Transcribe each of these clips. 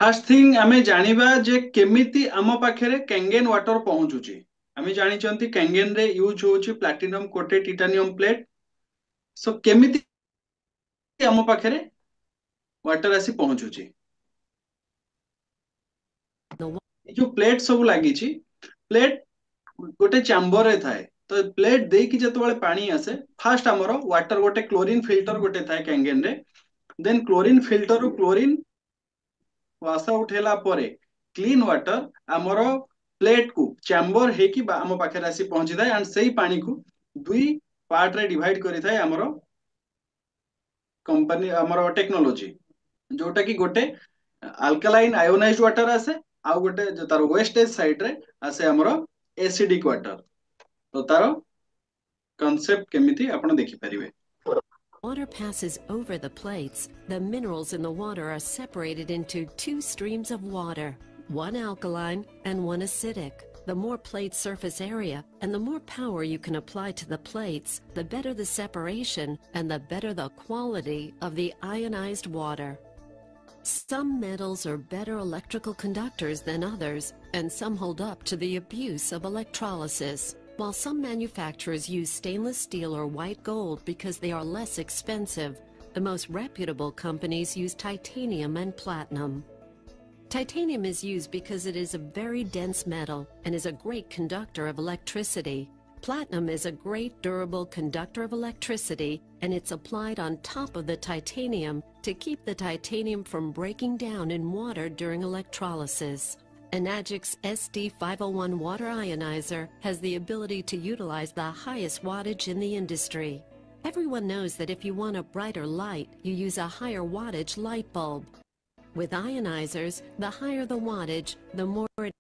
Fast thing आमे जानिबा जे केमिति आम पाखरे कैंगेन वाटर पहुंचुची। आमे जानिचंती कैंगेन रे यूज होची प्लैटिनम कोटेड टाइटेनियम प्लेट। सो केमिति आम पाखरे वाटर आसी पहुंचुची। The wa- ए जो प्लेट सब लागिची प्लेट गोटे चैम्बर रे थाए। तो प्लेट देकी जतबेले पानी आसे फास्ट हमर वाटर गोटे क्लोरीन फिल्टर गोटे थाए कैंगेन रे। देन क्लोरीन फिल्टर रू क्लोरीन वाश आउट ହେଲା ପରେ क्लीन वाटर आमर प्लेट को चैम्बर हेकी आम पाखे आसी पहुंची थाए एंड सेही पानी को दुई पार्ट रे डिवाइड करि थाए आमर कंपनी आमर टेक्नोलॉजी। जोटा कि गोटे अल्कालाइन आयोनाइज्ड वाटर आसे आउ गोटे जो तार वेस्टेज साइड रे आसे आमर एसिडिक वाटर। तो तार कॉन्सेप्ट केमिति आपण देखि परिबे। water passes over the plates, the minerals in the water are separated into two streams of water, one alkaline and one acidic. The more plate surface area and the more power you can apply to the plates, the better the separation and the better the quality of the ionized water. Some metals are better electrical conductors than others, and some hold up to the abuse of electrolysis. While some manufacturers use stainless steel or white gold because they are less expensive, the most reputable companies use titanium and platinum. Titanium is used because it is a very dense metal and is a great conductor of electricity. Platinum is a great durable conductor of electricity, and it's applied on top of the titanium to keep the titanium from breaking down in water during electrolysis. Enagic's SD501 water ionizer has the ability to utilize the highest wattage in the industry. Everyone knows that if you want a brighter light, you use a higher wattage light bulb. With ionizers, the higher the wattage, the more it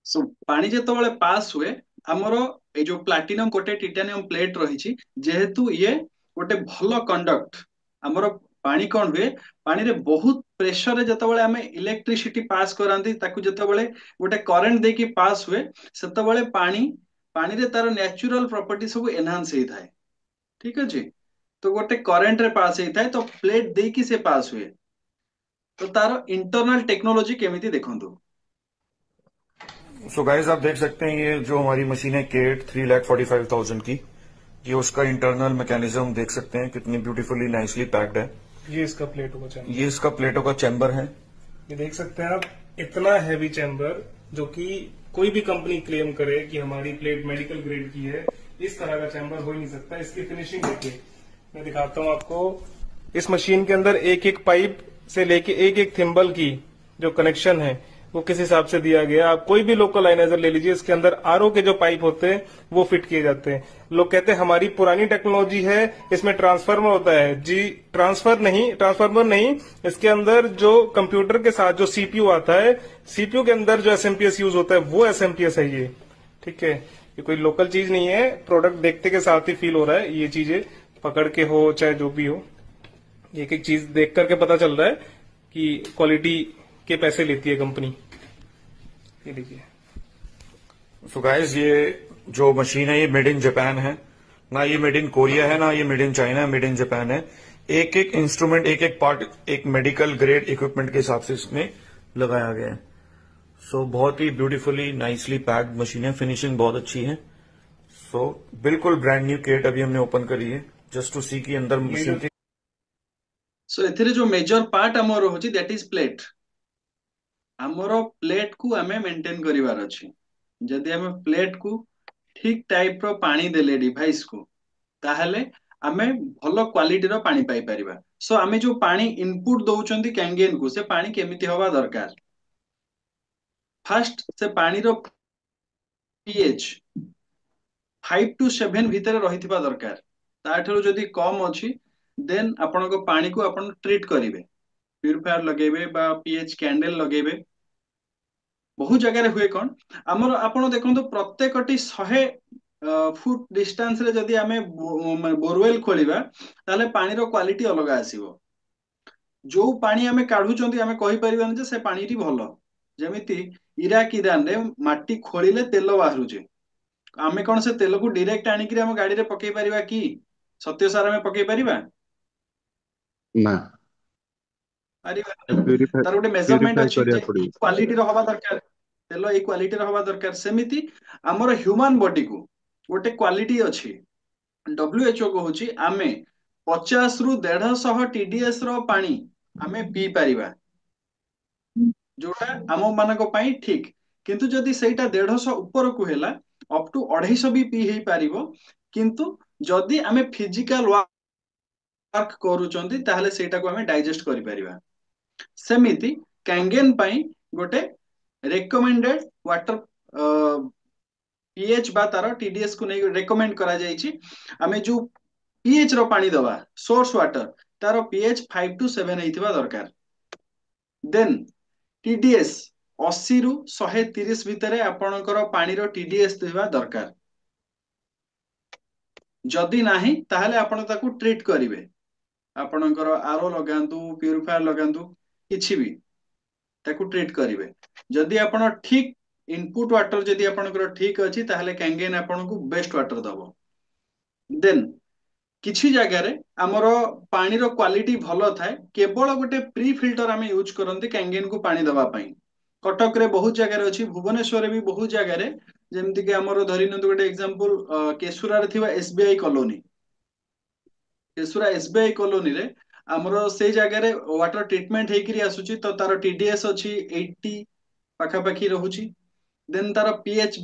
सो पानी जेतबेले पास हुए हमर ए जो platinum coated titanium plate रही जेहेतु ये गोटे भल conduct हमर पानी कौन हुए पानी रे बहुत प्रेशर रे जेतबेले हमें इलेक्ट्रिसिटी पास करांती ताकू जेतबेले गोटे करंट देकी पास हुए सेतबेले पानी पानी रे तार नेचुरल प्रॉपर्टी सब एनहांस हेई थाए। ठीक अछि। तो गोटे करंट रे पास हेई थाए तो प्लेट देकी से पास हुए। तो तार इंटरनल टेक्नोलॉजी केमिति देखंतु। सो गाइस आप देख सकते हैं ये जो हमारी मशीन है केट 3,45,000 की। ये उसका इंटरनल मैकेनिज्म देख सकते हैं कितनी ब्यूटीफुली नाइसली पैक्ड है। ये इसका प्लेटों का चैम्बर, ये इसका प्लेटों का चैम्बर है। ये देख सकते हैं आप, इतना हैवी चैम्बर जो कि कोई भी कंपनी क्लेम करे कि हमारी प्लेट मेडिकल ग्रेड की है, इस तरह का चैम्बर हो ही नहीं सकता। इसकी फिनिशिंग देखिए, मैं दिखाता हूँ आपको। इस मशीन के अंदर एक एक पाइप से लेके एक एक थिम्बल की जो कनेक्शन है वो किस हिसाब से दिया गया। आप कोई भी लोकल लाइनाइजर ले लीजिए, इसके अंदर आरओ के जो पाइप होते हैं वो फिट किए जाते हैं। लोग कहते हैं हमारी पुरानी टेक्नोलॉजी है, इसमें ट्रांसफार्मर होता है। जी, ट्रांसफार्मर नहीं, इसके अंदर जो कंप्यूटर के साथ जो सीपीयू आता है, सीपीयू के अंदर जो एसएमपीएस यूज होता है वो एसएमपीएस है ये। ठीक है, ये कोई लोकल चीज नहीं है। प्रोडक्ट देखते के साथ ही फील हो रहा है, ये चीजें पकड़ के हो चाहे जो भी हो, एक एक चीज देख करके पता चल रहा है कि क्वालिटी के पैसे लेती है कंपनी। ये देखिए। सो गाइस ये जो मशीन है ये मेड इन जापान है। ना ये मेड इन कोरिया है, ना ये मेड इन चाइना है, मेड इन जापान है। एक एक इंस्ट्रूमेंट, एक एक पार्ट एक मेडिकल ग्रेड इक्विपमेंट के हिसाब से इसमें लगाया गया है। सो बहुत ही ब्यूटीफुली नाइसली पैक्ड मशीन है, फिनिशिंग बहुत अच्छी है। सो बिल्कुल ब्रांड न्यू केट अभी हमने ओपन करी है जस्ट टू सी की अंदर ये मशीन जो की। सो एथिरे जो मेजर पार्ट हमर होची दैट इज प्लेट। हमर प्लेट को हमें मेंटेन करिवार अछि। जदि हमें प्लेट को ठीक टाइप रो पानी देले डिवाइस को ताहले आमे भलो क्वालिटी रो पानी पाई परिबा। सो आमे जो पानी इनपुट दउचंती कैंगेन को से पानी केमिति हवा दरकार। फास्ट से पानी रो पीएच 5 to 7 भितर रहिथिबा दरकार। ताठरो जदि कम अछि देन आपनको पानी को आपण ट्रीट करिवे, प्यूरिफायर लगेबे बा पीएच कैंडल लगेबे। बहुत जगह हुए कौन आमर आपण देखो प्रत्येकटी 100 फुट डिस्टेंस रे जदि आमे बोरवेल खोलिबा ताहले पानी रो क्वालिटी अलग आसीबो। जो पानी आमे काढुचंती आमे कहि परिबानी जे से पानी टी भलो। जेमिति इराक ईरान रे माटी खोलिले तेल बाहरुचे। आमे कोन से तेल को डायरेक्ट आनिकरी हम गाड़ी रे पकेई परिबा कि? सत्य सार आमे पकेई परिबा? ना। ପାରିବାନି। प्यूरिफाई ତାର ଗୋଟେ ମେଜରମେଣ୍ଟ ଅଛି କରିବା ଯେ ଏଇ पड़िବ। କ୍ୱାଲିଟିର ହବା ଦରକାର, ତେଲ ଏଇ କ୍ୱାଲିଟିର ହବା ଦରକାର। ସେମିତି ଆମର ହ୍ୟୁମାନ ବଡିକୁ ଗୋଟେ କ୍ୱାଲିଟି ଅଛି। WHO କହୁଛି ଆମେ 50 ରୁ 150 TDS ର ପାଣି ଆମେ ପିଇ ପାରିବା, ଯୋଉଟା ଆମ ମାନଙ୍କ ପାଇଁ ଠିକ। କିନ୍ତୁ ଯଦି ସେଇଟା 150 ଉପରକୁ ହେଲା, ଅପ୍ ଟୁ 250 ବି ପିଇ ହେଇପାରିବ। କିନ୍ତୁ ଯଦି ଆମେ ଫିଜିକାଲ ୱାର୍କ କରୁଛନ୍ତି ତାହେଲେ ସେଇଟାକୁ ଆମେ ଡାଇଜେଷ୍ଟ କରିପାରିବା। ସେମିତି କାଙ୍ଗେନ ପାଇଁ ଗୋଟେ ରେକମେଣ୍ଡେଡ ୱାଟର pH ବା ତାର TDS କୁ ନେଇ ରେକମେଣ୍ଡ କରାଯାଇଛି। ଆମେ ଯୋଉ pH ର ପାଣି ଦବା ସୋର୍ସ ୱାଟର, ତାର pH 5 to 7 ହେଇଥିବା ଦରକାର। ଦେନ୍ TDS 80 ରୁ 130 ଭିତରେ ଆପଣଙ୍କର ପାଣିର TDS ଥିବା ଦରକାର। ଯଦି ନାହିଁ ତାହେଲେ ଆପଣ ତାକୁ ଟ୍ରିଟ୍ କରିବେ, ଆପଣଙ୍କର ଆରୋ ଲଗାନ୍ତୁ, ପ୍ୟୁରିଫାୟର ଲଗାନ୍ତୁ, କିଛି ବି ତାକୁ ଟ୍ରିଟ୍ କରିବେ। ଯଦି ଆପଣ ଠିକ ଇନପୁଟ ୱାଟର ଯଦି ଆପଣଙ୍କର ଠିକ ଅଛି ତାହେଲେ କାଙ୍ଗେନ ଆପଣଙ୍କୁ ବେଷ୍ଟ ୱାଟର ଦବ। ଦେନ୍ କିଛି ଜାଗାରେ ଆମର ପାଣିର କ୍ୱାଲିଟି ଭଲ ଥାଏ, କେବଳ ଗୋଟେ ପ୍ରି ଫିଲ୍ଟର ଆମେ ୟୁଜ କରନ୍ତି କାଙ୍ଗେନକୁ ପାଣି ଦବା ପାଇଁ। କଟକରେ ବହୁତ ଜାଗାରେ ଅଛି, ଭୁବନେଶ୍ୱରରେ ବି ବହୁତ ଜାଗାରେ, ଯେମିତି କି ଆମର ଧରି ନିଅନ୍ତୁ ଗୋଟେ ଏକ୍ସାମ୍ପଲ, କେଶୁରାରେ ଥିବା SBI କଲୋନୀ, କେଶୁରା SBI କଲୋନୀରେ ଆମର ସେଇ ଜାଗାରେ ୱାଟର ଟ୍ରିଟମେଣ୍ଟ ହେଇକିରି ଆସୁଛି, ତ ତାର TDS ଅଛି 80 ପାଖାପାଖି ରହୁଛି। ଦେନ୍ ତାର pH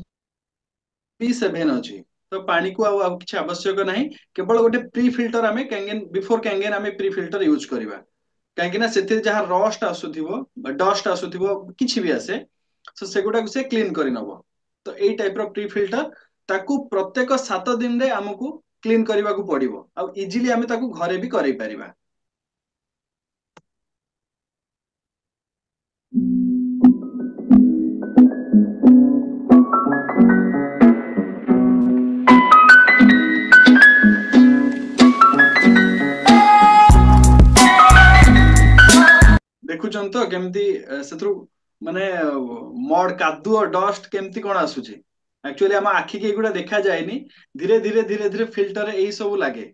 ବି 7 ଅଛି। ତ ପାଣିକୁ ଆଉ କିଛି ଆବଶ୍ୟକ ନାହିଁ, କେବଳ ଗୋଟେ ପ୍ରି ଫିଲ୍ଟର ଆମେ କାଙ୍ଗେନ, ବିଫୋର କାଙ୍ଗେନ ଆମେ ପ୍ରି ଫିଲ୍ଟର ୟୁଜ କରିବା। କାହିଁକି ନା ସେଥିରେ ଯାହା ରଷ୍ଟ ଆସୁଥିବ, ଡଷ୍ଟ ଆସୁଥିବ, କିଛି ବି ଆସେ, ତ ସେଗୁଡାକୁ ସେ କ୍ଲିନ କରି ନବ। ତ ଏଇ ଟାଇପର ପ୍ରି ଫିଲ୍ଟର, ତାକୁ ପ୍ରତ୍ୟେକ 7 ଦିନରେ ଆମକୁ କ୍ଲିନ କରିବାକୁ ପଡିବ। ଆଉ ଇଜିଲି ଆମେ ତାକୁ ଘରେ ବି କରେଇ ପାରିବା। ଦେଖୁଛନ୍ତି ତ କେମିତି ସେଥିରୁ ମାନେ ମଡ, କାଦୁଅ, ଡଷ୍ଟ କେମିତି କଣ ଆସୁଛି। ଆକ୍ଚୁଆଲି ଆମ ଆଖିକି ଏଗୁଡା ଦେଖାଯାଏନି, ଧୀରେ ଧୀରେ ଧୀରେ ଧୀରେ ଫିଲ୍ଟରରେ ଏଇ ସବୁ ଲାଗେ।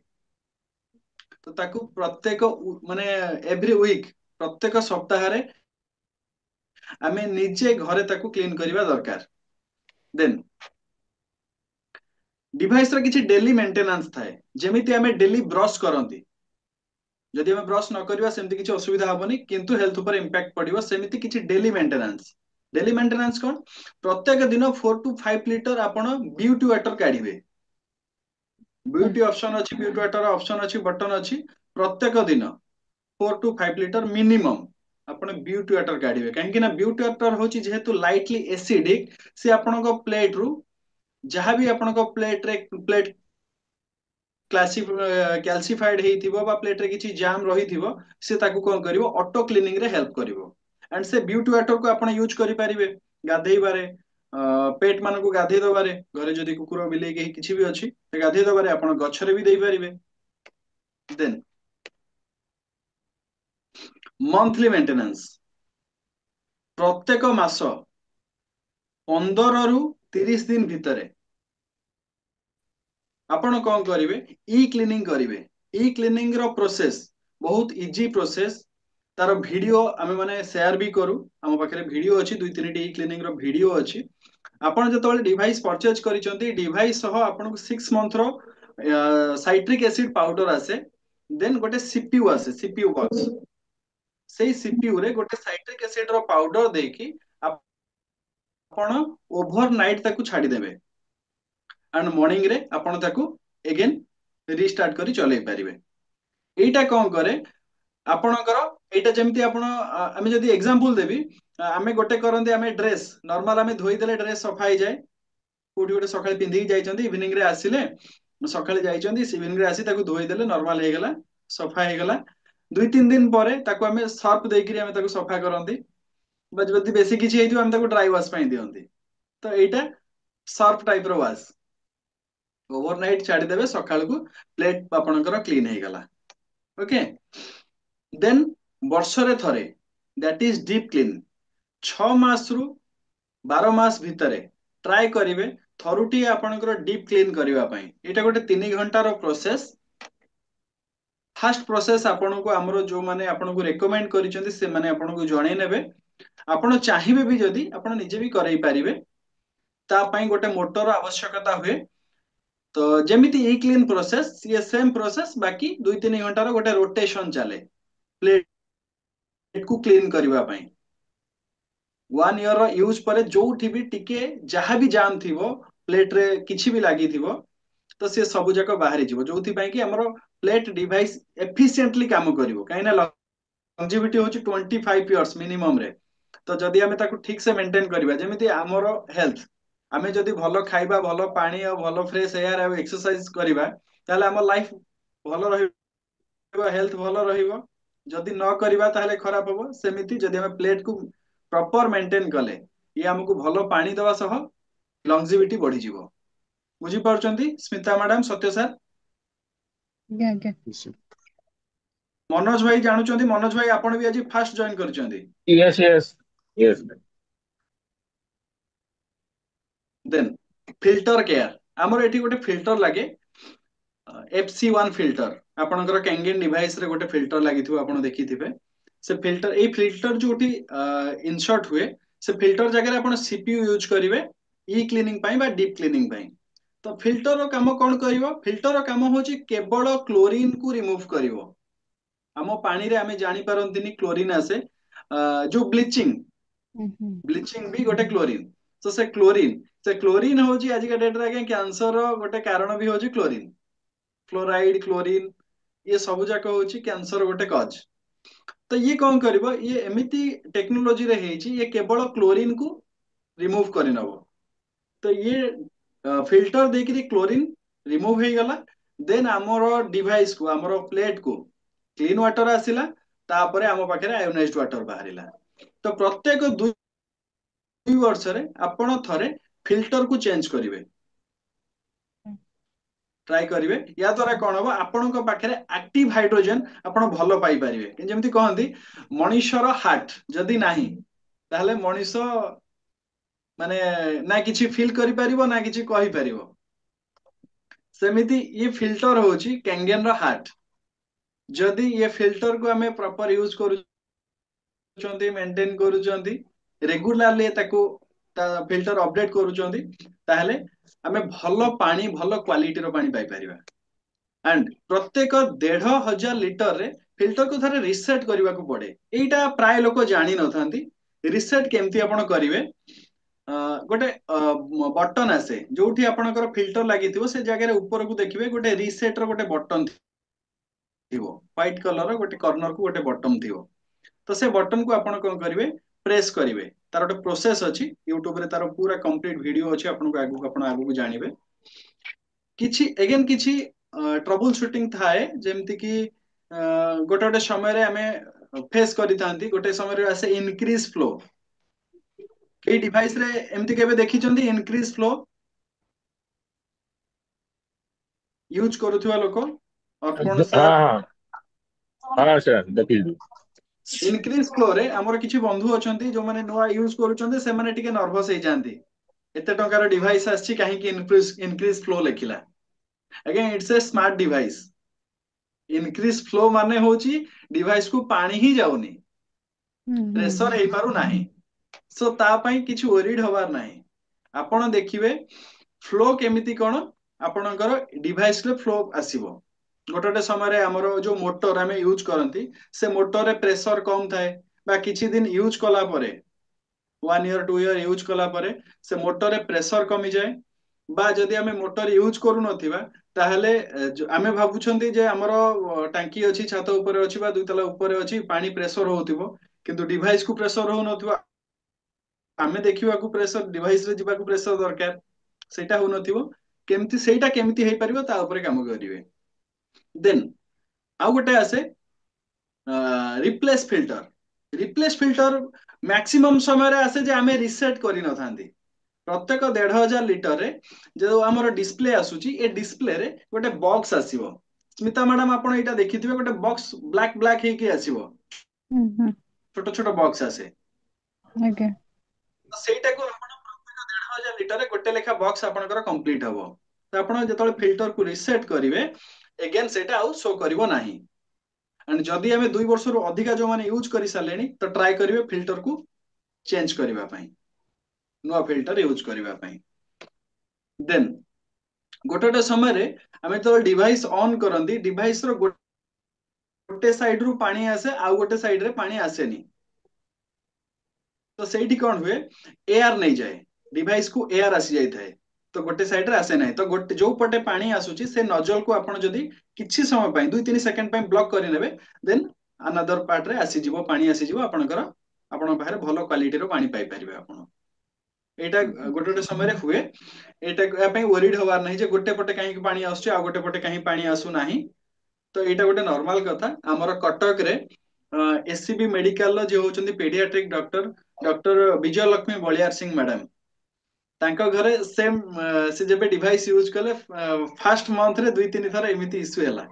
ତ ତାକୁ ପ୍ରତ୍ୟେକ ମାନେ ଏଭ୍ରି ୱିକ୍, ପ୍ରତ୍ୟେକ ସପ୍ତାହରେ ଆମେ ନିଜେ ଘରେ ତାକୁ କ୍ଲିନ କରିବା ଦରକାର। ଦେନ୍ ଡିଭାଇସର କିଛି ଡେଲି ମେଣ୍ଟେନାନ୍ସ ଥାଏ, ଯେମିତି ଆମେ ଡେଲି ବ୍ରଶ କରନ୍ତି। ଯଦି ଆମେ ବ୍ରଶ ନ କରିବା ସେମିତି କିଛି ଅସୁବିଧା ହବନି, କିନ୍ତୁ ହେଲ୍ଥ ଉପରେ ଇମ୍ପାକ୍ଟ ପଡିବ। ସେମିତି କିଛି ଡେଲି ମେଣ୍ଟେନାନ୍ସ। ଡେଲି ମେଣ୍ଟେନାନ୍ସ କଣ? ପ୍ରତ୍ୟେକ ଦିନ 4 to 5 ଲିଟର ଆପଣ ବିୟୁଟି ୱାଟର କାଢିବେ। ବିୟୁଟି ଅପସନ ଅଛି, ବିୟୁଟି ୱାଟର ଅପସନ ଅଛି, ବଟନ ଅଛି। ପ୍ରତ୍ୟେକ ଦିନ 4 to 5 ଲିଟର ମିନିମମ୍ ଆପଣ ବିୟୁଟି ୱାଟର କାଢିବେ। କାହିଁକି ନା ବିୟୁଟି ୱାଟର ହଉଛି ଯେହେତୁ ଲାଇଟଲି ଏସିଡିକ, ସେ ଆପଣଙ୍କ ପ୍ଲେଟ ରୁ ଯାହାବି ଆପଣଙ୍କ ପ୍ଲେଟ କ୍ୟାଲସିଫାଇଡ ହେଇଥିବ ବା ପ୍ଲେଟରେ କିଛି ଜାମ୍ ରହିଥିବ, ସେ ତାକୁ କଣ କରିବ, ଅଟୋ କ୍ଲିନିଂ ରେ ହେଲ୍ପ କରିବ। ଆଣ୍ଡ ସେ ବିୟୁଟି ୱାଟରକୁ ଆପଣ ୟୁଜ କରିପାରିବେ ଗାଧେଇବାରେ, ପେଟ ମାନଙ୍କୁ ଗାଧେଇ ଦବାରେ, ଘରେ ଯଦି କୁକୁର ବିଲେଇ କେହି କିଛି ବି ଅଛି ଗାଧେଇ ଦବାରେ, ଆପଣ ଗଛରେ ବି ଦେଇପାରିବେ। ଦେନ୍ ମନ୍ଥଲି ମେଣ୍ଟେନାନ୍ସ, ପ୍ରତ୍ୟେକ ମାସ 15 ରୁ 30 ଦିନ ଭିତରେ ଆପଣ କଣ କରିବେ, ଇ କ୍ଲିନିଂ କରିବେ। ଇ କ୍ଲିନିଂ ର ପ୍ରୋସେସ ବହୁତ ଇଜି ପ୍ରୋସେସ। ତାର ଭିଡିଓ ଆମେ ମାନେ ସେୟାର ବି କରୁ, ଆମ ପାଖରେ ଭିଡିଓ ଅଛି, 2-3ଟି ଇ କ୍ଲିନିଂ ର ଭିଡିଓ ଅଛି। ଆପଣ ଯେତେବେଳେ ଡିଭାଇସ ପରଚେଜ କରିଛନ୍ତି, ଡିଭାଇସ ସହ ଆପଣଙ୍କୁ 6 ମନ୍ଥର ସାଇଟ୍ରିକ ଏସିଡ ପାଉଡର ଆସେ। ଦେନ୍ ଗୋଟେ CPU ଆସେ, CPU ବକ୍ସ। ସେଇ CPU ରେ ଗୋଟେ ସାଇଟ୍ରିକ ଏସିଡ ର ପାଉଡର ଦେଇକି ଆପଣ ଓଭର ନାଇଟ୍ ତାକୁ ଛାଡିଦେବେ। ଆଣ୍ଡ ମର୍ଣ୍ଣିଂ ରେ ଆପଣ ତାକୁ ଏଗେନ ରିଷ୍ଟାର୍ଟ କରି ଚଲେଇ ପାରିବେ। ଏଇଟା କଣ କରେ, ଆପଣଙ୍କର ଏଇଟା ଯେମିତି ଆପଣ ଆମେ ଯଦି ଏକ୍ସାମ୍ପଲ ଦେବି, ଆମେ ଗୋଟେ କରନ୍ତି, ଆମେ ଡ୍ରେସ ନର୍ମାଲ ଆମେ ଧୋଇଦେଲେ ଡ୍ରେସ ସଫା ହେଇଯାଏ। କୋଉଠି ଗୋଟେ ସକାଳେ ପିନ୍ଧିକି ଯାଇଛନ୍ତି, ଇଭିନିଂ ରେ ଆସିଲେ, ସକାଳେ ଯାଇଛନ୍ତି, ଇଭିନିଂ ରେ ଆସି ତାକୁ ଧୋଇଦେଲେ, ନର୍ମାଲ ହେଇଗଲା, ସଫା ହେଇଗଲା। 2-3 ଦିନ ପରେ ତାକୁ ଆମେ ସର୍ଫ ଦେଇକିରି ଆମେ ତାକୁ ସଫା କରନ୍ତି, ବା ଯଦି ବେଶୀ କିଛି ହେଇଥିବ ଆମେ ତାକୁ ଡ୍ରାଇ ୱାଶ ପାଇଁ ଦିଅନ୍ତି। ତ ଏଇଟା ସର୍ଫ ଟାଇପ ର ୱାଶ, ଓଭରନାଇଟ୍ ଛାଡିଦେବେ, ସକାଳକୁ ପ୍ଲେଟ ଆପଣଙ୍କର କ୍ଲିନ ହେଇଗଲା। ଓକେ। ଦେନ୍ ବର୍ଷରେ ଥରେ, ଦ୍ୟାଟ ଇଜ ଡିପ୍ କ୍ଲିନ। 6 ମାସରୁ 12 ମାସ ଭିତରେ ଟ୍ରାଏ କରିବେ ଥରୁଟିଏ ଆପଣଙ୍କର ଡିପ୍ କ୍ଲିନ କରିବା ପାଇଁ। ଏଇଟା ଗୋଟେ 3 ଘଣ୍ଟାର ପ୍ରୋସେସ। फास्ट प्रोसेस आपन को हमरो जो माने आपन को रेकमेंड करिसेंती से माने आपन को जणै नेबे आपण चाहिबे भी जदी आपण निजे भी करई पारिबे ता पई गोटे मोटर आवश्यकता हुए तो जेमिति ई क्लीन प्रोसेस ये सेम प्रोसेस बाकी 2-3 घंटा रो गोटे रोटेशन चले प्लेट को क्लीन करबा पई 1 ईयर रो यूज परे जोठी भी टिके जहां भी जाम थिवो प्लेट रे किछि भी लागी थिवो तो से सब जाक बाहरी जीवो जोथि पई कि हमरो प्लेट डिवाइस एफिशिएंटली काम करिवो काइना लॉन्जिविटी होची 25 इयर्स मिनिमम रे तो जदि आमे ताकू ठीक से मेंटेन करबा जेमिति हमरो हेल्थ आमे जदि भलो खाइबा भलो पानी और भलो फ्रेश एयर और एक्सरसाइज करबा ताले हमर लाइफ भलो रहइबो हेल्थ भलो रहइबो जदि न करबा ताले खराब होबो सेमिति जदि हमें प्लेट को प्रॉपर मेंटेन कले ये हमको भलो पानी दवा सह लॉन्जिविटी बढ़ी जीवो बुझी पारुचंती स्मिता मैडम सत्य सर ଆଜ୍ଞା ଆଜ୍ଞା मनोज भाई जानुचंती मनोज भाई आपण भी आज फास्ट जॉइन करचंती Yes, yes, yes. Then filter care हमर एठी गोटे फिल्टर लागे FC1 फिल्टर आपनकर कैंगेन डिवाइस रे गोटे फिल्टर लागिथिबो आपण देखिथिबे से फिल्टर ए फिल्टर जोटी इंसर्ट हुए से फिल्टर जगह आपण CPU यूज करिवे ई क्लीनिंग पई बा डीप क्लीनिंग पई तो फिल्टर रो काम कोन करिवो फिल्टर रो काम होची केवल क्लोरीन को रिमूव करिवो हम पानी रे आमे जानि पारंतिनी क्लोरीन आसे जो ब्लीचिंग ब्लीचिंग भी गोटे क्लोरीन तो से क्लोरीन होची आज का डेट रे आगे कैंसर रो गोटे कारण भी होची क्लोरीन फ्लोराइड क्लोरीन ये सब जाक होची कैंसर गोटे कज तो ये कौन करिवो ये एमिति टेक्नोलॉजी रे हेची ये केवल क्लोरीन को रिमूव करि नबो तो ये फिल्टर देकरी क्लोरीन रिमूव हे गला देन हमरो डिवाइस को हमरो प्लेट को क्लीन वाटर आसिला तापरे हम पाखरे आयोनाइज्ड वाटर बाहरिला तो प्रत्येक 2 वर्ष रे आपण थरे फिल्टर को चेंज करिवे ट्राई करिवे या द्वारा कोन हो आपण को पाखरे एक्टिव हाइड्रोजन आपण भलो पाई परिवे जेमति कहंती मनुष्यर हार्ट जदी नाही ताहले मनुष्य माने ना किछि फील करि परिबो ना किछि कहि परिबो सेमिति ये फिल्टर होची कैंगेन रो हार्ट जदि ये फिल्टर को हमें प्रॉपर यूज करूचंती मेंटेन करूचंती रेगुलरली ताको फिल्टर अपडेट करूचंती ताहले हमें भलो पानी भलो क्वालिटी रो पानी पाई परिबा एंड प्रत्येक 1,500 लीटर रे फिल्टर को थारे रिसेट करबा को पड़े एटा प्राय लोक जानि नथांती रिसेट केमती आपण करिवे गोटे बटन आसे जोठी आपणकर फिल्टर लागिथिबो से जगह रे ऊपर को देखिबे गोटे रिसेट रो गोटे बटन थिबो व्हाइट कलर गोटे कॉर्नर को गोटे बटन थिबो तो से बटन को आपण कोन करिवे प्रेस करिवे तार गोटे प्रोसेस अछि YouTube रे तार पूरा कंप्लीट वीडियो अछि आपण को आगु को जानिबे किछि अगेन किछि ट्रबल शूटिंग थाए जेमति कि गोटे गोटे समय रे हमें फेस करितांती गोटे समय रे आसे इनक्रीज फ्लो के डिवाइस रे एमति केबे देखिचंदी इनक्रीज फ्लो यूज करूथुवा लोक अर्पण सर हाँ हाँ सर देखिए इनक्रीज फ्लो रे हमर किछि बंधु अछंती जो माने नोआ यूज करूचंदी से माने टिके नर्वस हे जानती एते टंकार डिवाइस आछि काहे कि इनक्रीज फ्लो लेखिला again it's a smart device increase flow माने होची डिवाइस को पानी ही जाउनी प्रेशर हे पारु नाही सो ता पई किछि ओरिड होबार नाही आपण देखिबे फ्लो केमिति कोन आपणकर डिवाइस रे फ्लो आसीबो गोटे समय हमर जो मोटर आमे यूज करंती से मोटर रे प्रेशर कम थाए बा किछि दिन यूज कला परे 1 ईयर 2 ईयर यूज कला परे से मोटर रे प्रेशर कमी जाए बा जदि आमे मोटर यूज करू नथिबा ताहले आमे भाबुछंती जे हमर टांकी अछि छात ऊपर अछि बा दुई तला ऊपर अछि पानी प्रेशर होउथिबो किंतु डिवाइस को प्रेशर हो नथिबो आमे देखिबा को प्रेशर डिवाइस रे जिबा को प्रेशर दरकार सेटा हो नथिबो केमति सेटा केमति हे परिबो ता ऊपर काम करिवे देन आउ गोटे आसे रिप्लेस फिल्टर मैक्सिमम समय रे आसे जे आमे रिसेट करि न थांती प्रत्येक 1,500 लीटर रे जो हमर डिस्प्ले आसुची ए डिस्प्ले रे गोटे बॉक्स आसीबो स्मिता मैडम आपण एटा देखिथिबे गोटे बॉक्स ब्लैक ब्लैक हे के आसीबो छोटो छोटो बॉक्स आसे ओके तो सेटा को आपण प्रत्येक 1,500 लीटर रे गोटे लेखा बॉक्स आपनकर कंप्लीट हबो तो आपण जेतले फिल्टर को रिसेट करिवे अगेन सेटा आउ शो करिवो नाही एंड जदि आमे 2 वर्ष रु अधिका जो माने यूज करि सालेनी तो ट्राई करिवे फिल्टर को चेंज करबा पई नुआ फिल्टर यूज करबा पई देन गोटे समय रे आमे तो डिवाइस ऑन करंदी डिवाइस रो गोटे साइड रु पानी आसे आ गोटे साइड रे पानी आसेनी तो सेठी कोन हुए एयर नहीं जाए डिवाइस को एयर आसी जाय थाए तो गोटे साइड रे आसे नहीं तो गोटे जो पटे पानी आसुची से नजल को आपण जदी किछि समय पई 2-3 सेकंड पई ब्लॉक करि नेबे देन अनदर पार्ट रे आसी जिवो पानी आसी जिवो आपणकर आपण बाहर भलो क्वालिटी रो पानी पाई परिबे आपण एटा गोटे गोटे समय रे हुए एटा या पई वरीड होवार नहीं जे गोटे पटे काहे पानी आसुची आ गोटे पटे काहे पानी आसु नाही तो एटा गोटे नॉर्मल कथा हमर कटक रे एससीबी मेडिकल लो जे होचंदी पेडियाट्रिक डॉक्टर डॉक्टर विजय लक्ष्मी बलियार सिंह मैडम तांको घरे सेम से जेबे डिवाइस यूज कले फर्स्ट मंथ रे 2-3 थर एमिति इश्यू हैला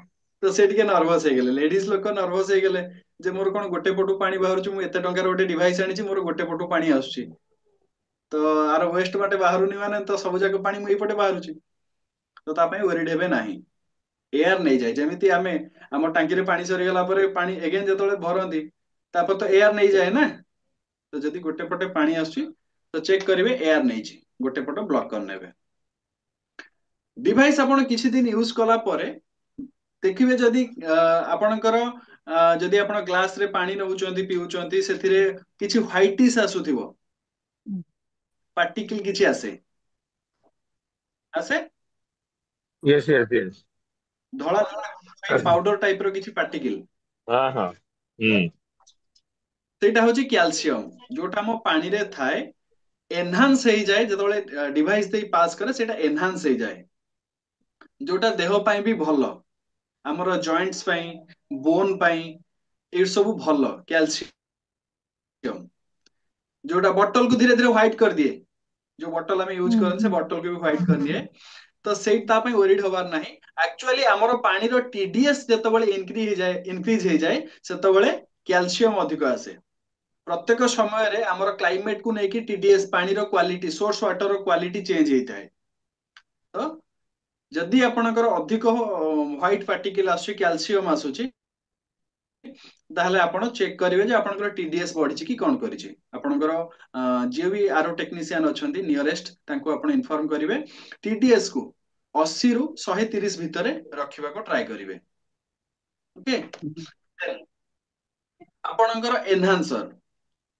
तो से टिके नर्वस हे गेले लेडीज लोक नर्वस हे गेले जे मोर कोन गोटे पटु पानी बाहर छु मु एते टंका रो गोटे डिवाइस आनी छि मोर गोटे पटु पानी आसुची तो आर वेस्ट बाटे बाहरुनी माने तो सब जाक पानी मु पटे बाहरु छि तो ता पई वरीड हेबे नाही एयर नहीं जाए जेमिति आमे हम टांकी रे पानी सरी गला परे पानी अगेन जतले भरंती तापर तो एयर नहीं जाए ना तो जदि गोटे पटे पानी आसुची तो चेक करिवे एयर नहीं छी गोटे पट ब्लॉक कर नेबे डिवाइस आपण किछि दिन यूज कला परे देखिबे जदि आपणकर जदि आपण ग्लास रे पानी नउचंती पिउचंती सेथिरे किछि व्हाइटिस आसुथिबो पार्टिकल किछि आसे आसे Yes, yes, yes. धळा पाउडर टाइप रो किछि पार्टिकल हाँ. Hmm. सेटा होची कैल्शियम जोटा मो पानी रे थाए एनहांस हो जाए जतले डिवाइस दे पास करे सेटा एनहांस हो जाए जोटा देह पई भी भलो हमर जॉइंट्स पई बोन पई ए सब भलो कैल्शियम जोटा बोतल को धीरे धीरे व्हाइट कर दिए जो बोतल हम यूज करन से बोतल को भी व्हाइट कर दिए तो सेटा पई वरीड होबार नाही एक्चुअली हमर पानी रो टीडीएस जतबेले इंक्रीज हो जाए सेतबेले कैल्शियम अधिक आसे प्रत्येक समय रे हमर क्लाइमेट को नेकी टीडीएस पानी रो क्वालिटी सोर्स वाटर रो क्वालिटी चेंज हेता है तो जदि आपणकर अधिक व्हाइट पार्टिकल आसुची कैल्शियम आसुची ताहले आपण चेक करिवे जे आपणकर टीडीएस बढ़िची कि कोन करिची आपणकर जे भी आरो टेक्नीशियन अछंती नियरेस्ट तांको आपण इन्फॉर्म करिवे टीडीएस को 80 रु 130 भितरे रखिबा को ट्राई करिवे ओके आपणकर एनहांसर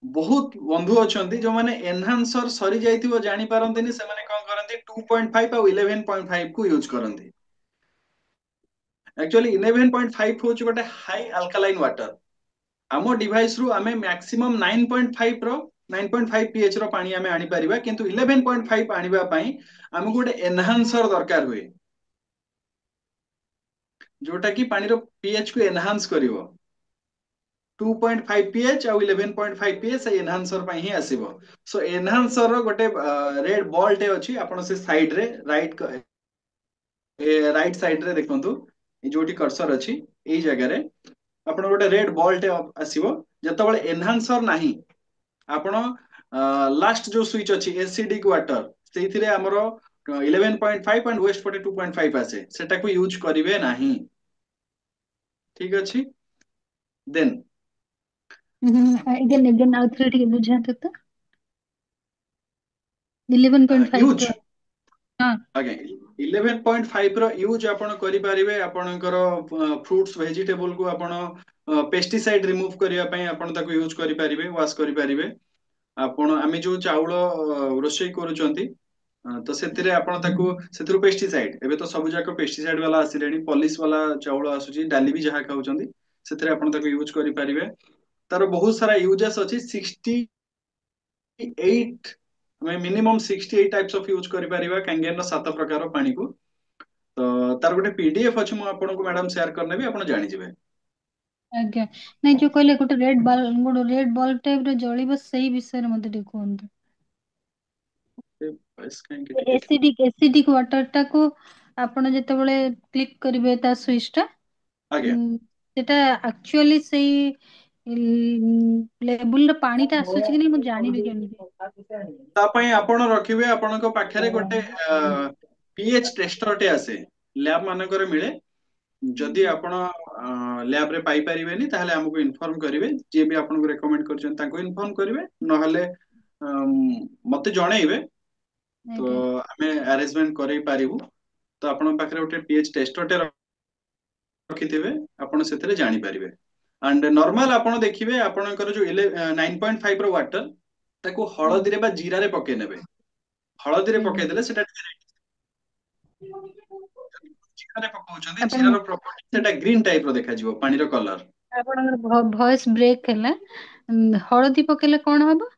बहुत बंधु अछंती जो माने एनहांसर सरी जाइथिबो जानि पारंतिनी से माने कोन करंती 2.5 और 11.5 को यूज करंती एक्चुअली 11.5 होची गोटे हाई अल्कालाइन वाटर आमो डिवाइस रु आमे मैक्सिमम 9.5 रो 9.5 पीएच रो पानी आमे आनी परिबा किंतु 11.5 आनिबा पई आमे गोटे एनहांसर दरकार हुए जोटा कि पानी रो पीएच को एनहांस करिवो 2.5 pH और 11.5 pH से एनहांसर पई ही आसीबो सो एनहांसर रो गोटे रेड बॉल टे अछि आपण से साइड रे राइट साइड रे देखंतु जोटी कर्सर अछि एई जगह रे आपण गोटे रेड बॉल टे आसीबो जतबेले एनहांसर नाही आपण लास्ट जो स्विच अछि एसिडिक वाटर सेथिरे हमरो 11.5 एंड वेस्ट पटे 2.5 आसे सेटा को यूज करिवे नाही ठीक अछि देन again ଆଉ ଥରେ ଟିକେ ବୁଝାନ୍ତୁ ତ 11.5 यूज ହଁ आगे 11.5 रो यूज आपण करि परिबे आपणकर फ्रूट्स वेजिटेबल को आपण पेस्टिसाइड रिमूव करिया पई आपण ताको यूज करि परिबे वाश करि परिबे आपण आमे जो चाउल रोषेई करूचंती तो सेतिरे आपण ताको सेतिरु पेस्टिसाइड एबे तो सब जाक पेस्टिसाइड वाला आसिलेनी पॉलिश वाला चाउल आसुची डाली भी जहा खाउचंती सेतिरे आपण ताको यूज करि परिबे तार बहुत सारा यूजेस अछि 68 मिनिमम 68 टाइप्स ऑफ यूज करि परिबा कांगेन 7 प्रकार पानी को तो तार गोटे पीडीएफ अछि मु आपन को मैडम शेयर करनेबी आपण जानि जिवे ଆଜ୍ଞା ନାଇଁ ଯୋଉ କହିଲେ ଗୋଟେ ରେଡ୍ ବଲ୍ବ ଟାଇପ ର ଜଳିବ ସେଇ ବିଷୟରେ ମତେ ଟିକେ କୁହନ୍ତୁ बस काहे के टिके एसिडिक वाटर टाକୁ ଆପଣ ଯେତେବେଳେ କ୍ଲିକ୍ କରିବେ ତା ସୁଇଚ ଟା आगे ସେଟା ଆକ୍ଚୁଆଲି ସେଇ ଲେବୁଲ ର पानी ଟା ଆସୁଛି କି ନାହିଁ ମୁଁ ଜାଣିବି କେମିତି ता पई आपण रखिबे आपण को पाखरे गोटे पीएच टेस्टर टे आसे लैब मानकर मिले जदि आपण ଲ୍ୟାବ ରେ ପାଇ ପାରିବେନି ତାହେଲେ ଆମକୁ ଇନଫର୍ମ କରିବେ, ଯିଏ ବି ଆପଣଙ୍କୁ ରେକମେଣ୍ଡ କରିଛନ୍ତି ତାଙ୍କୁ ଇନଫର୍ମ କରିବେ, ନହେଲେ ମତେ ଜଣେଇବେ, ତ ଆଜ୍ଞା ଆମେ ଆରେଞ୍ଜମେଣ୍ଟ କରେଇ ପାରିବୁ। ତ ଆପଣଙ୍କ ପାଖରେ ଗୋଟେ ପିଏଚ୍ ଟେଷ୍ଟରଟେ ରଖିଥିବେ, ଆପଣ ସେଥିରେ ଜାଣିପାରିବେ। ଆଣ୍ଡ ନର୍ମାଲ ଆପଣ ଦେଖିବେ ଆପଣଙ୍କର ଯୋଉ 9.5 ର ୱାଟର ତାକୁ ହଳଦୀରେ ବା ଜିରାରେ ପକେଇ ନେବେ। ହଳଦୀରେ ଆଜ୍ଞା ପକେଇଦେଲେ ସେଟା ଟିକେ, ଜିରାରେ ପକଉଛନ୍ତି, ଆପଣ ଜିରାର ପ୍ରପର୍ଟି ସେଟା ଗ୍ରୀନ ଟାଇପ ର ଦେଖାଯିବ ପାଣିର କଲର। ଆପଣଙ୍କର ଭଏସ ବ୍ରେକ୍ ହେଲା। ହଳଦୀ ପକେଇଲେ କଣ ହବ?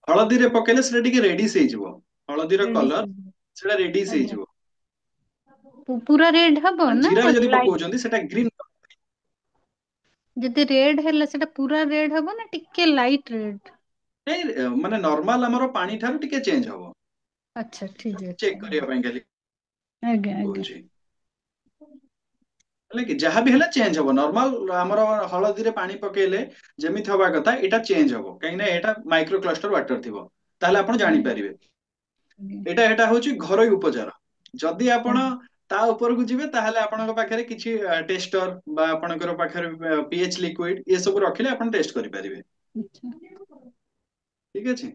ହଳଦୀରେ ପକେଇଲେ ସେଟା ଟିକେ ରେଡିସ୍ ହେଇଯିବ, ହଳଦୀର ରେଡିସ୍ କଲର ହେଇଯିବ। ସେଟା ରେଡିସ୍ ଆଜ୍ଞା ହେଇଯିବ। ପୁରା ରେଡ୍ ହବ ନା ଜିରାରେ ଯଦି ଲାଇଟ୍? ପକଉଛନ୍ତି ସେଟା ଗ୍ରୀନ। ଯଦି ରେଡ୍ ହେଲା ସେଟା ପୁରା ରେଡ୍ ହବ ନା ଟିକେ ଲାଇଟ୍ ରେଡ୍? ମାନେ ନର୍ମାଲ ଆମର ପାଣି ଠାରୁ ଟିକେ ଚେଞ୍ଜ ହବ, ଆଚ୍ଛା ଠିକ ଚେକ୍ ଅଛି। କରିବା ପାଇଁ ଖାଲି ଆଜ୍ଞା ଆଜ୍ଞା କହୁଛି। ହେଲା କି ଯାହା ବି ହେଲେ ଚେଞ୍ଜ ହବ, ନର୍ମାଲ ଆମର ହଳଦୀରେ ପାଣି ପକେଇଲେ ଯେମିତି ହବା କଥା ଏଇଟା ଚେଞ୍ଜ ହବ, କାହିଁକି ନା ଏଇଟା ମାଇକ୍ରୋ କ୍ଲଷ୍ଟର ୱାଟର ଥିବ, ତାହେଲେ ଆପଣ ଜାଣିପାରିବେ। ଏଇଟା ହଉଛି ଘରୋଇ ଉପଚାର। ଯଦି ଆପଣ ତା ଉପରକୁ ଯିବେ ତାହେଲେ ଆପଣଙ୍କ ପାଖରେ କିଛି ଟେଷ୍ଟର ବା ଆପଣଙ୍କର ପାଖରେ ପିଏଚ୍ ଲିକ୍ୱିଡ ଏସବୁ ରଖିଲେ ଆପଣ ଟେଷ୍ଟ କରିପାରିବେ। ଠିକ ଅଛି,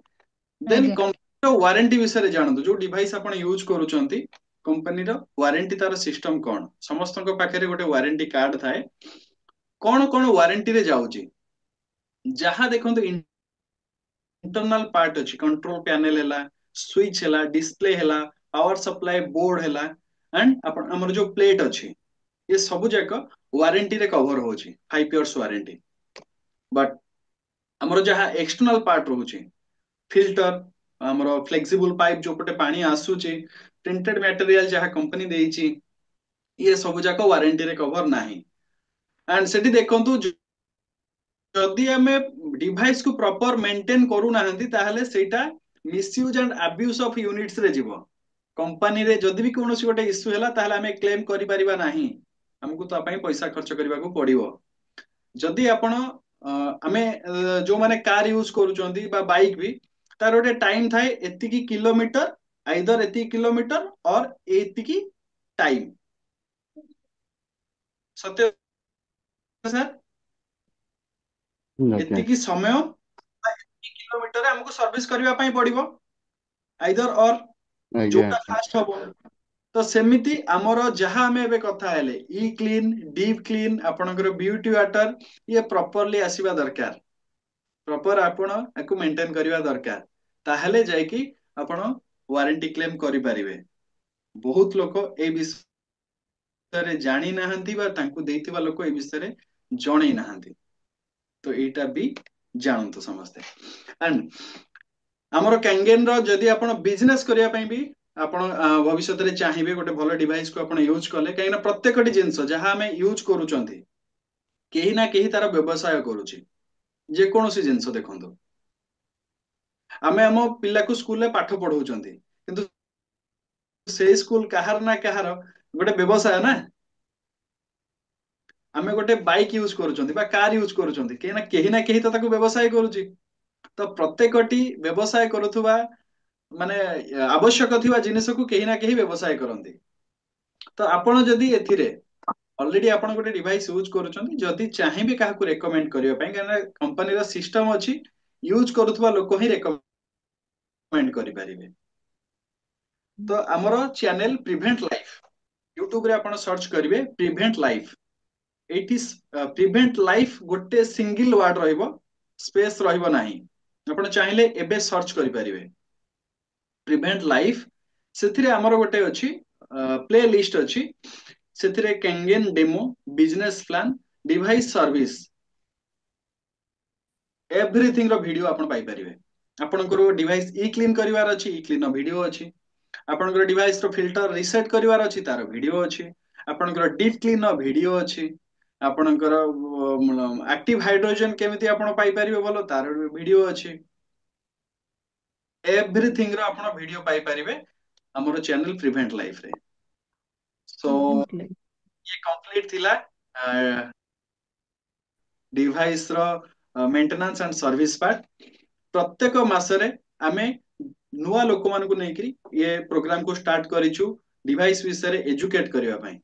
ଦେନ୍ ଆଜ୍ଞା କମ୍ପାନୀର ୱାରେଣ୍ଟି ବିଷୟରେ ଜାଣନ୍ତୁ। ଯୋଉ ଡିଭାଇସ୍ ଆପଣ ୟୁଜ କରୁଛନ୍ତି କମ୍ପାନୀର ୱାରେଣ୍ଟି, ତାର ସିଷ୍ଟମ କଣ? ସମସ୍ତଙ୍କ ପାଖରେ ଗୋଟେ ୱାରେଣ୍ଟି କାର୍ଡ ଥାଏ। କଣ କଣ ୱାରେଣ୍ଟିରେ ଯାଉଛି, ଯାହା ଦେଖନ୍ତୁ ଇଣ୍ଟରନାଲ ପାର୍ଟ ଅଛି, କଣ୍ଟ୍ରୋଲ ପ୍ୟାନେଲ ହେଲା, ସୁଇଚ ହେଲା, ଡିସପ୍ଲେ ହେଲା, ପାୱାର ସପ୍ଲାଏ ବୋର୍ଡ ହେଲା, ଆଣ୍ଡ ଆମର ଯୋଉ ପ୍ଲେଟ୍ ଅଛି, ଏ ସବୁ ଯାକ ୱାରେଣ୍ଟିରେ କଭର ହଉଛି, 5 years ୱାରେଣ୍ଟି। ବଟ୍ ଆମର ଯାହା ଏକ୍ସଟର୍ନାଲ ପାର୍ଟ ରହୁଛି, ଫିଲ୍ଟର, ଆମର ଫ୍ଲେକ୍ସିବୁଲ ପାଇପ୍ ଯୋଉପଟେ ପାଣି ଆସୁଛି, ପ୍ରିଣ୍ଟେଡ ମ୍ୟାଟେରିଆଲ ଯାହା କମ୍ପାନୀ ଦେଇଛି, ଇଏ ସବୁ ଯାକ ୱାରେଣ୍ଟିରେ କଭର ନାହିଁ। ଆଣ୍ଡ ସେଠି ଦେଖନ୍ତୁ, ଯଦି ଆମେ ଡିଭାଇସ କୁ ପ୍ରପର ମେଣ୍ଟେନ କରୁନାହାନ୍ତି ତାହେଲେ ସେଇଟା misuse and abuse of units ରେ ଯିବ। କମ୍ପାନୀରେ ଯଦି ବି କୌଣସି ଗୋଟେ ଇସ୍ୟୁ ହେଲା ତାହେଲେ ଆମେ କ୍ଲେମ କରିପାରିବା ନାହିଁ, ଆମକୁ ତା ପାଇଁ ପଇସା ଖର୍ଚ୍ଚ କରିବାକୁ ପଡିବ। ଯଦି ଆପଣ ଆମେ ଯୋଉମାନେ କାର ୟୁଜ କରୁଛନ୍ତି ବା ବାଇକ୍ ବି, ତାର ଗୋଟେ ଟାଇମ ଥାଏ, ଏତିକି କିଲୋମିଟର, ଆଇଦର ଏତିକି କିଲୋମିଟର ଅର ଏତିକି ଟାଇମ, ସତ୍ୟ ସାର୍, ଆଜ୍ଞା ଏତିକି ସମୟ ବା ଏତିକି କିଲୋମିଟରରେ ଆମକୁ ସର୍ଭିସ କରିବା ପାଇଁ ପଡିବ, ଆଇଦର ଅର ଆଜ୍ଞା ଯୋଉଟା ଆଜ୍ଞା ଫାଷ୍ଟ ହବ। ତ ସେମିତି ଆମର ଯାହା ଆମେ ଏବେ କଥା ହେଲେ, ଇ କ୍ଲିନ, ଡିପ୍ କ୍ଲିନ, ଆପଣଙ୍କର ବିୟୁଟି ୱାଟର, ଇଏ ପ୍ରପରଲି ଆସିବା ଦରକାର। ପ୍ରପର ଆପଣ ଆକୁ ମେଣ୍ଟେନ କରିବା ଦରକାର, ତାହେଲେ ଯାଇକି ଆପଣ ୱାରେଣ୍ଟି କ୍ଲେମ କରିପାରିବେ। ବହୁତ ଲୋକ ଏଇ ବିଷୟରେ ଜାଣି ନାହାନ୍ତି ବା ତାଙ୍କୁ ଦେଇଥିବା ଲୋକ ଏ ବିଷୟରେ ଜଣେଇ ନାହାନ୍ତି। ତ ଏଇଟା ବି ଜାଣନ୍ତୁ ସମସ୍ତେ। ଆଣ୍ଡ ଆମର କାଙ୍ଗେନ ର ଯଦି ଆପଣ ବିଜନେସ କରିବା ପାଇଁ ବି ଆପଣ ଭବିଷ୍ୟତରେ ଚାହିଁବେ, ଗୋଟେ ଭଲ ଡିଭାଇସ କୁ ଆପଣ ୟୁଜ କଲେ, କାହିଁକିନା ପ୍ରତ୍ୟେକଟି ଜିନିଷ ଯାହା ଆମେ ୟୁଜ କରୁଛନ୍ତି, କେହି ନା କେହି ତାର ବ୍ୟବସାୟ କରୁଛି। ଯେକୌଣସି ଜିନିଷ ଦେଖନ୍ତୁ, ଆମେ ଆମ ପିଲାକୁ ସ୍କୁଲରେ ପାଠ ପଢଉଛନ୍ତି, କିନ୍ତୁ ସେଇ ସ୍କୁଲ କାହାର ନା କାହାର ଗୋଟେ ବ୍ୟବସାୟ ନା। ଆମେ ଗୋଟେ ବାଇକ୍ ୟୁଜ କରୁଛନ୍ତି ବା କାର ୟୁଜ କରୁଛନ୍ତି, କେହି ନା କେହି ତ ତାକୁ ବ୍ୟବସାୟ କରୁଛି। ତ ପ୍ରତ୍ୟେକଟି ବ୍ୟବସାୟ କରୁଥିବା, ମାନେ ଆବଶ୍ୟକ ଥିବା ଜିନିଷକୁ କେହି ନା କେହି ବ୍ୟବସାୟ କରନ୍ତି। ତ ଆପଣ ଯଦି ଏଥିରେ ଅଲରେଡି ଆପଣ ଗୋଟେ ଡିଭାଇସ୍ ୟୁଜ କରୁଛନ୍ତି, ଯଦି ଚାହିଁବେ କାହାକୁ ରେକମେଣ୍ଡ କରିବା ପାଇଁ, କାହିଁକିନା କମ୍ପାନୀର ସିଷ୍ଟମ ଅଛି, ୟୁଜ କରୁଥିବା ଲୋକ ହିଁ ରେକମେଣ୍ଡ କରିପାରିବେ। ତ ଆମର ଚ୍ୟାନେଲ ପ୍ରିଭେଣ୍ଟ ଲାଇଫ, ୟୁଟ୍ୟୁବରେ ଆପଣ ସର୍ଚ୍ଚ କରିବେ ପ୍ରିଭେଣ୍ଟ ଲାଇଫ। ଏଇଠି ପ୍ରିଭେଣ୍ଟ ଲାଇଫ ଗୋଟେ ସିଙ୍ଗଲ ୱାର୍ଡ ରହିବ, ସ୍ପେସ ରହିବ ନାହିଁ। ଆପଣ ଚାହିଁଲେ ଏବେ ସର୍ଚ୍ଚ କରିପାରିବେ ପ୍ରିଭେଣ୍ଟ ଲାଇଫ। ସେଥିରେ ଆମର ଗୋଟେ ଅଛି ପ୍ଲେ ଲିଷ୍ଟ ଅଛି, ସେଥିରେ Kangen demo, business plan, device service, everything ର ଭିଡିଓ ଆପଣ ପାଇପାରିବେ। ଆପଣଙ୍କର ଡିଭାଇସ ଇ କ୍ଲିନ କରିବାର ଅଛି, ଇ କ୍ଲିନ ର ଭିଡିଓ ଅଛି। ଆପଣଙ୍କର ଡିଭାଇସ ର ଫିଲ୍ଟର ରିସେଟ କରିବାର ଅଛି, ତାର ଭିଡିଓ ଅଛି। ଆପଣଙ୍କର ଡିପ୍ କ୍ଲିନ ର ଭିଡିଓ ଅଛି। ଆପଣଙ୍କର ଆକ୍ଟିଭ ହାଇଡ୍ରୋଜେନ କେମିତି ଆପଣ ପାଇପାରିବେ ଭଲ, ତାର ଭିଡିଓ ଅଛି। ଏଭ୍ରିଥିଙ୍ଗ ର ଆପଣ ଭିଡିଓ ପାଇପାରିବେ ଆମର ଚ୍ୟାନେଲ ପ୍ରିଭେଣ୍ଟ ଲାଇଫ ରେ। ସୋ ଇଏ କମ୍ପ୍ଲିଟ ଥିଲା ଡିଭାଇସ ର ମେଣ୍ଟେନାନ୍ସ ଆଣ୍ଡ ସର୍ଭିସ ପାର୍ଟ। ପ୍ରତ୍ୟେକ ମାସରେ ଆମେ ନୂଆ ଲୋକମାନଙ୍କୁ ନେଇକରି ଇଏ ପ୍ରୋଗ୍ରାମ କୁ ଷ୍ଟାର୍ଟ କରିଛୁ, ଡିଭାଇସ ବିଷୟରେ ଏଜୁକେଟ କରିବା ପାଇଁ।